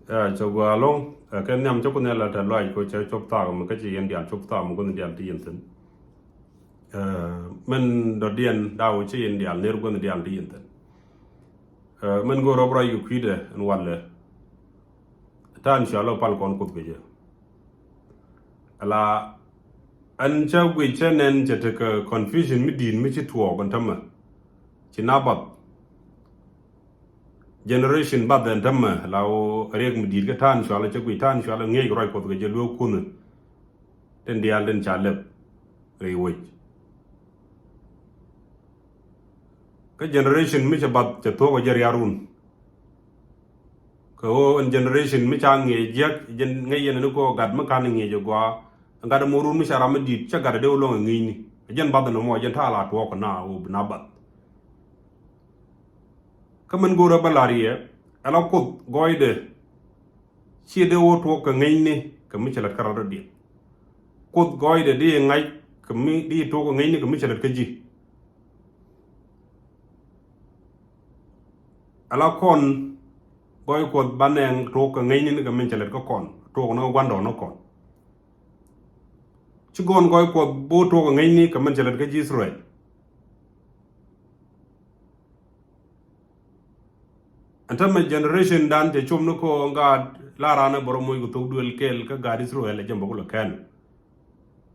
cho gua long cái nhằm cho con này là thể loại của chơi chụp tao mà cái gì em điện chụp tao mà con điện thì yên tĩnh mình đầu tiên đào chơi em điện nếu con điện thì yên tĩnh mình go robra yu khide en walle ta inshallah pal kon kut geje ala an cha gwe chenen cha te confusion mi din mi chi tuo kon tamma chi nabat generation bad den tamma lawo reg mi dir ga tan inshallah cha gwe tan inshallah ngey roy kut geje lo kun den dial den cha leb rey woj ka generation mi cha bad cha to go jer yarun ko en generation mi cha nge jek gen nge yen no ko gad ma kan nge jo gwa ngada morun mi shara ma dit cha gada de lo ngi ni gen bad no mo gen ta la to ko na o na bad ka man go ra balariye ala ko goide chi de wo to ko ngi ni ka mi chala karado di ko goide de ngai ka mi di to ko ngi ni ka mi chala ka ji ala kon boy ko baneng to ko ngai ni ka min chalet ko kon to ko no wando no kon ci gon goy ko bo to ko ngai ni ka min chalet ka ji Israel antama generation dan te chom no ko nga larana boro moy ko to duel kel ka ga Israel jamba ko ken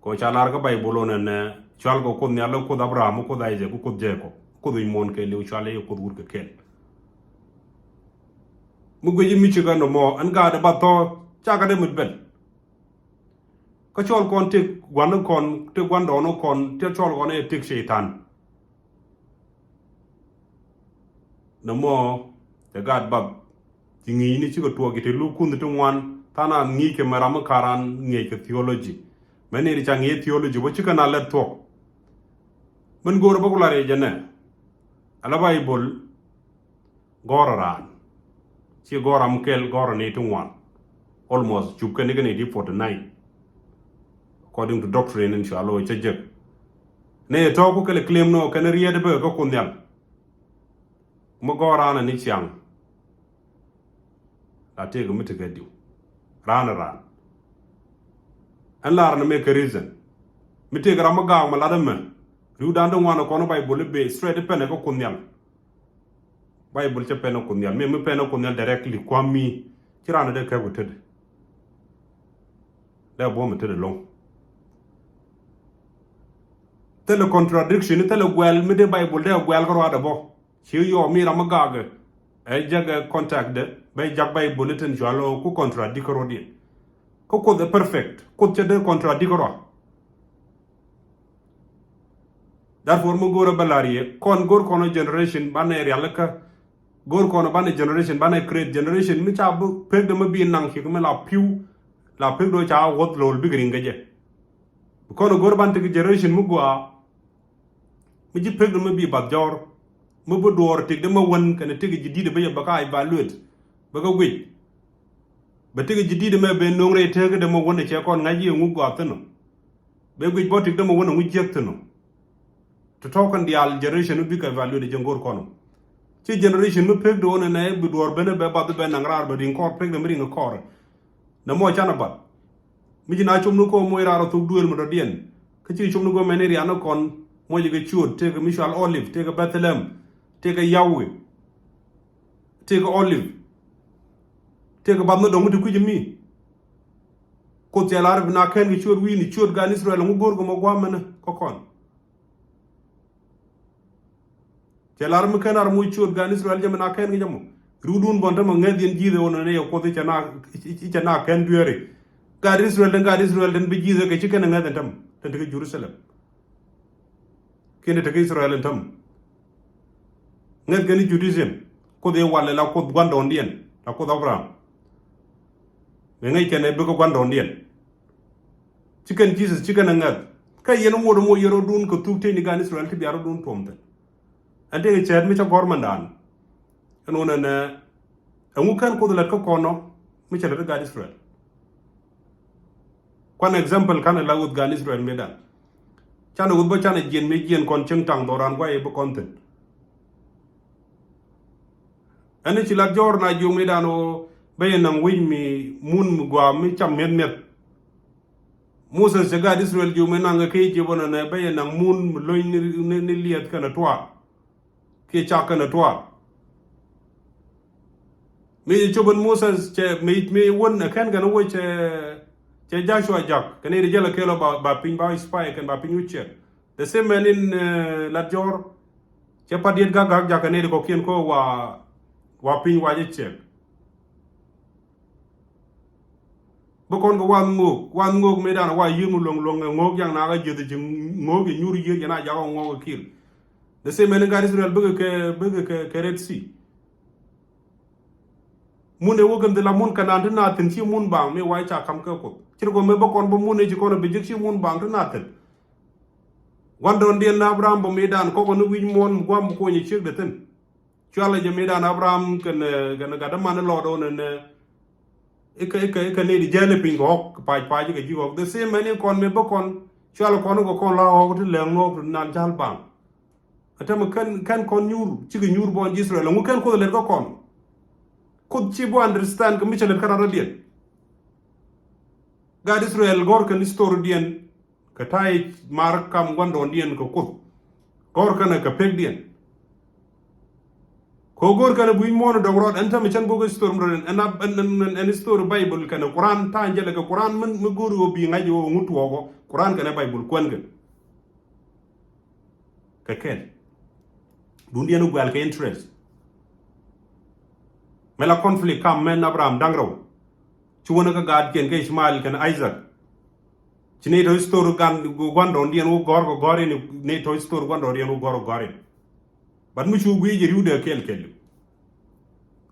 ko chalar ka bay bolo ne chal ko kon yalla ko Abraham ko dayje ko je ko do mon ke le chale ko dur ka kel mu gwe Michigan no mo an ga da bato chaga de mudbel ka chol kon te gwan kon te gwan do no kon te chol kon e tik shaitan no mo te gad bab tingi ni chi ko to gite lu kun te wan tana ngi ke maram karan ngi ke theology mane ri changi theology bo chika na le to mun gor ba kulare jenne ala bible goraran si goram kel gorani to one almost chupka ni gani di 49 according to doctrine inshallah it's a jek ne to ko kele claim no kan riede be ko kunyal mo gorana ni chiang la te go mitega diu ran an lar na make a reason mitega ram ga ma la dem ru dan do wana ko no bible be straight pen ko kunyal bible che pen ko kunyal me pen ko kunyal directly kwami kirana de ka guted da bo mitede long tele contradiction tele gwel mi de bible de gwel ko wada bo ci yo mi ram gaga e jaga contact de bay jag bible ten jalo ku contradicoro di ko the perfect ko te de contradicoro therefore mo gora balarie kon gor kono generation banere yalla ka gor kono bane generation bane create generation mi cha bu peg de ma bi nang ki ko la piu la peg do cha wot lol bi gringa je kono gor ban te generation mu gwa mi ji peg ma bi bad jor mo bo dor tig de ma won kana tig ji dide be ba ka evaluate ba ga gwe ba tig ji dide me be no re te de ma won che kon ngaji ngu gwa tano be gwe bo tig de ma won ngu jek tano to token di al generation bi ka evaluate je ngor kono ci generation mu peg do ne bi dor be ne be ba be nangrar ba din ko peg de mi ngi kor na mo chana ba mi ji na chum nu ko mo ira ro tu duel mo do dien ka ci chum nu go meneri ana kon mo liga chud te ga Michal Olive te ga Bethlehem te ga Yahweh te ga Olive te ga badno do muti kujimi ko te lar na ken gi chud wi ni chud ga Israel mu gor go mo gwa mena ko kon te lar mu kenar mu chud ga Israel jam na ken gi jam rudun bonta mo ngadien jide wona ne ko te na ken duere ga Israel den bi jide ga ci ken ngaden tam te ga Jerusalem kene te Israel tam ngat gani Judaism ko de wala la ko gwando ndien la ko Abraham me ngai kene be ko gwando ndien chicken Jesus chicken ngat kay yeno mo yero dun ko tukte ni gan Israel ti biaro dun tomte ante ke chat mi ta gormandan enona na amu kan ko la ko kono mi chat ga Israel kon example kan la wud gan Israel medan chana wud ba chana jien me jien kon cheng tang doran kwa e bo content ane ci la jor na jung medano bayan nan wi mi mun gwa mi cham met Moses ga Israel ju men nga ke je bona na bayan nan mun loy ni liat kana toa ke cha kana toa mi choban Moses che mi won na kan ga no che Joshua jak kan ni jela kelo ba pin ba spy kan ba pin uche the same man in Lajor che padiet ga jak kan ni ko kien ko wa pin wa je che bokon ko wan ngok me dana wa yimu long ngok yang na ga jede jing ngok nyuri ye na ja ngok kir the same man ga Israel bëgg ke Red Sea mune wogan de la mun kanan na tin ci mun bang me way cha kam ko ci ko me bokon bo mune ci ko be jik ci mun bang na tin wandon den na Abraham bo me dan ko no wi mon gwam ko ni ci de tin ci ala je me dan Abraham kan ga da man lo do ne eka ne di jale pin ko pa ji ga ji ko the same man kon me bokon ci ala kon ko kon la ho to le ngok nan jal bang atama kan kon nyur ci ga nyur bon Israel mu kan ko le ko kon could Chibu understand que Michel Canadian? God Israel Gor can store dien, Katai Mark Kam Wandon dien ko could. Gor can a capedian. Kogor can a win more the road and Tamichan Bogus storm and up and store Bible can a Quran, Tangela, Quran, Muguru being I you Mutuogo, Quran can a Bible Quengen. Kaken. Dundian Ugalka interest. Mela conflict kam men Abraham dangro ci wona ka gad ken ke Ismail ken Isaac ci ne to store gan gondo ndien wo gor ko gore ne to store gondo ndien wo gor gore bat mu ci guyi je riwde kel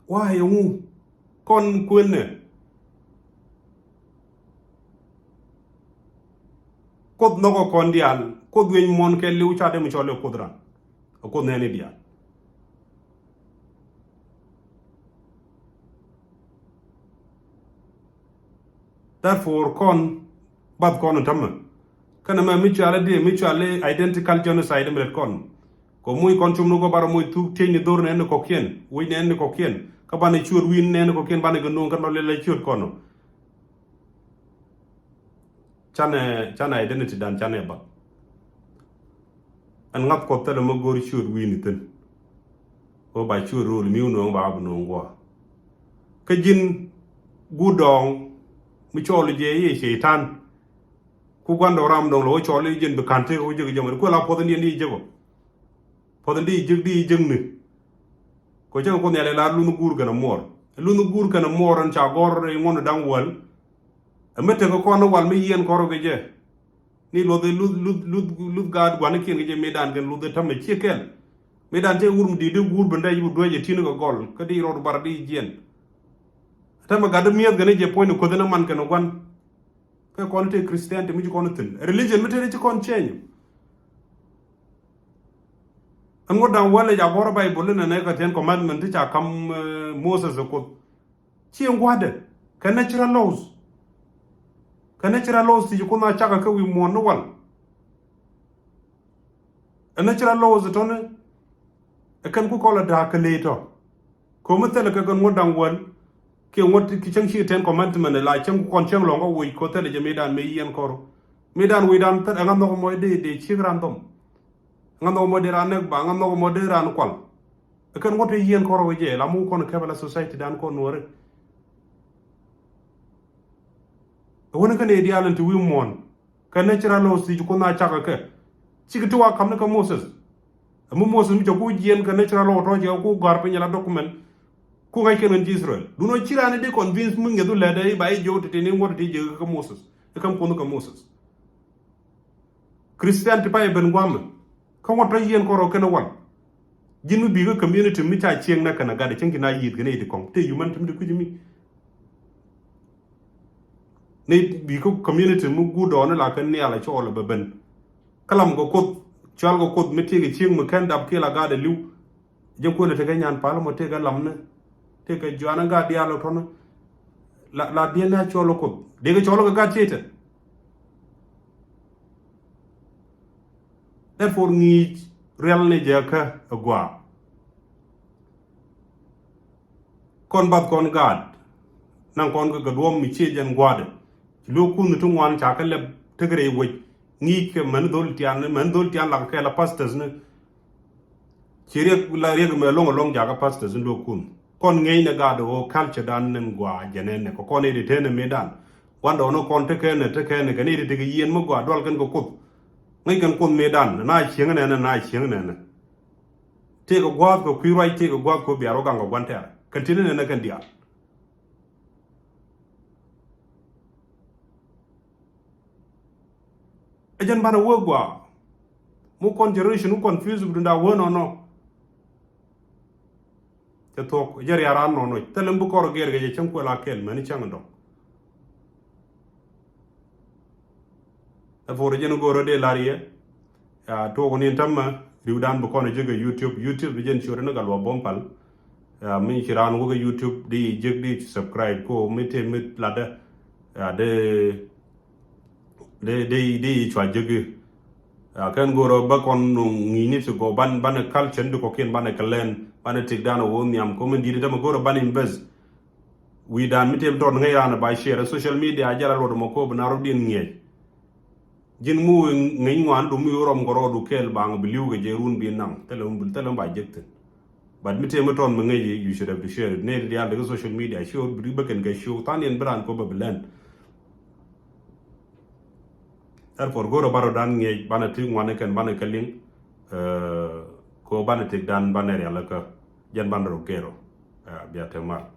wa yo mu kon kunne kod no ko kon dial kod wen mon kel li ucha de mu chole kodran ko ne ne dial therefore kon bad kon tamma kana ma mutual identical genocide met kon ko muy kon tum no baro muy tu teñi dor ne ko kien wi ne ko kien ka bane ciur wi ne ko kien bane gno kan le ciur kono chana identity dan chane ba an ngap ko tele mo gor ciur wi ni ten o ba ciur rol mi no ba bu no ngwa ka jin gudong mi cholu je ye sheitan ku gwando ram dong lo cholu jin be kante ko je jamo ko la podon ndi jego podon ndi jigdi jingni ko je ko ne la lu nu gur gana mor an cha gor re ngono dang wal amete ko no wal mi yen ko ro je ni lo de lu gad gwan kin je medan gen lu de tam ci kel medan je wurum di de gur be ndey bu doje tinu ko gol ko di ro bar di jien tama gada miya gane je point ko dana man kan wan ko kon te Christian te mi ko tin religion mi te ci kon change an ngoda wala ja gora Bible na ne ka ten commandment ta kam Moses ko ci ngwade ka natural laws ti ko na chaka ka wi mo no wal a natural laws to ne kan ku ko la da ka leto ko mutala ka gon ngoda wal ke ngot ki chang chi ten commandment la chang kon chang longo wi ko tele je medan me yen koro medan wi dan ta ngam no mo de chi random ngam no mo de ran ba ngam no mo de ran kwal kan ngot yen koro je la mu kon ke bala society dan ko nore wona kan e dialan to wi mon kan natural laws ti ko na chaka ke chi to wa kam na ka Moses mi to ku yen kan natural law to je ku gar pe la document ku ngay ken Israel du no cirane de convince mu ngedu le day bay jowte te ni ngoti je ka Moses e kam ko no ka Moses Christian ti pay ben gwam ka woto yen ko ro ken wan jinu bi ga community mi ta cieng na kana gade cengi na yit gane di kom te yuman tum de kujimi ne bi ko community mu gudo na la kan ne ala chola beben kalam go kod chal go kod meti ga cieng mu kan dab ke la gade liu jem ko le te ga nyan pal mo te ga lamna te ka joana ga dialo tono la diana cholo ko de ga cholo ga chete therefore ni real ne jaka agwa kon bat kon gad nang kon ga dom mi che jan gwade lo kun tu wan cha ka le tegre we ngi ke man dol tian la ka la pastas ne chire la reg me long ja ka pastas lo kun kon ngey na ga do culture dan nen gwa jenen ne ko kon e de tene medan wanda no kon te kene ga ni de yen mo gwa dol kan ko kut ngai kan kun medan na chieng ne te ko gwa ko kwi right te ko gwa ko biaro ga ngo gwante kan tine ne na kan dia ejan bana wo gwa mu kon generation mu confuse bu nda wono no te tok jar yaran no telem bu kor ger ge chen ko la kel mani changdo da for jeno goro de lariye ya to ko ni tamma riudan bu kono jega youtube bi jen chore no galwa bompal min chiran wo youtube di jegdi subscribe ko mete mit lada de chwa jege kan goro ba kon ngini to go ban culture ndu ko ken ban kalen ban tik dana wo nyam ko min di dama goro ban invest wi dan mitem ton ngai rana ba share social media jara lo mo ko na ro din nge jin mu ngai ngwan du mu rom goro du kel bang biliu ge jerun bi nam telum ba jekte but mitem ton ngai you should have to share it ne dia de social media show bi ba ken ga show tan yen brand ko ba belen therefore goro baro dan nge bana ting wane ken bana kaling ko bana tik dan bana ya la ka jan ban ro kero biya temal